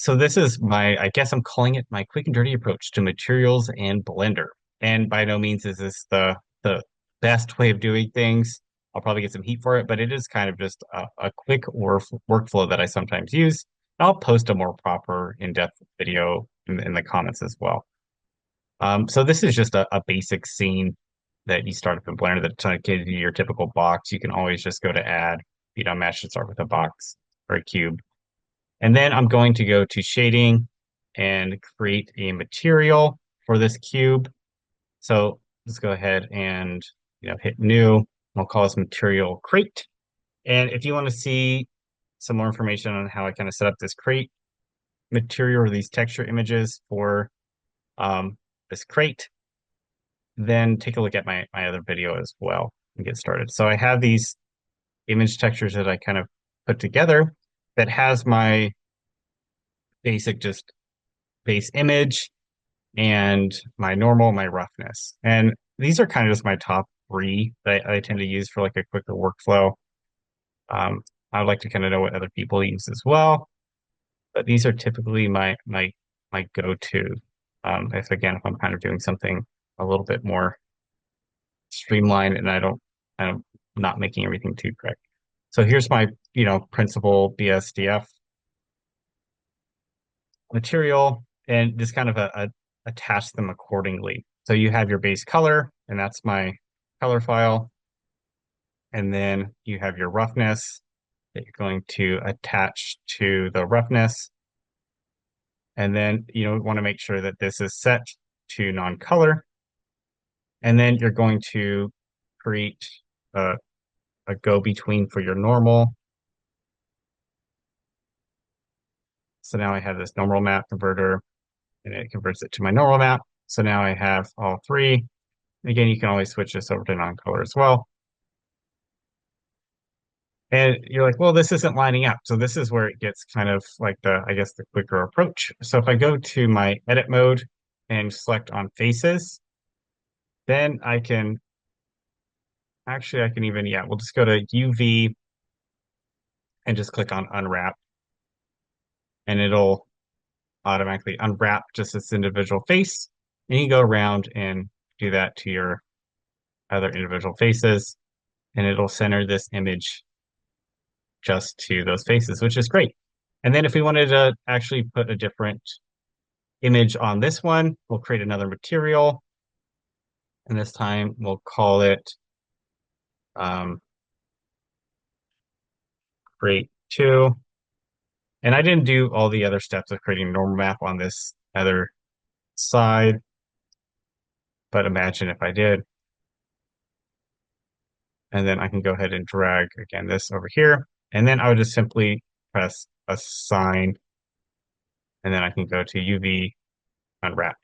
So this is I guess I'm calling it my quick and dirty approach to materials and Blender. And by no means is this the best way of doing things. I'll probably get some heat for it, but it is kind of just a quick workflow that I sometimes use. I'll post a more proper in-depth video in the comments as well. So this is just a basic scene that you start up in Blender that kind of gives you your typical box. You can always just go to add, match to start with a box or a cube. And then I'm going to go to shading and create a material for this cube. So let's go ahead and hit new. I'll call this material crate. And if you want to see some more information on how I kind of set up this crate material or these texture images for um, this crate, then take a look at my other video as well and get started. So I have these image textures that I kind of put together that has my basic just base image and my normal, my roughness. And these are kind of just my top three that I tend to use for like a quicker workflow. I would like to kind of know what other people use as well, but these are typically my go-to. If I'm kind of doing something a little bit more streamlined and I'm not making everything too correct. So here's my, principal BSDF material and just kind of attach them accordingly. So you have your base color, and that's my color file. And then you have your roughness that you're going to attach to the roughness. And then you want to make sure that this is set to non-color. And then you're going to create a, a go-between for your normal. So now I have this normal map converter, and it converts it to my normal map. So now I have all three. Again, you can always switch this over to non-color as well. And you're like, well, this isn't lining up. So this is where it gets kind of like I guess, the quicker approach. So if I go to my edit mode and select on faces, then I can even, yeah, we'll just go to UV and just click on unwrap, and it'll automatically unwrap just this individual face. And you go around and do that to your other individual faces, and it'll center this image just to those faces, which is great. And then if we wanted to actually put a different image on this one, we'll create another material. And this time we'll call it um, create two. And I didn't do all the other steps of creating a normal map on this other side, but imagine if I did. And then I can go ahead and drag again this over here. And then I would just simply press assign, and then I can go to UV unwrap.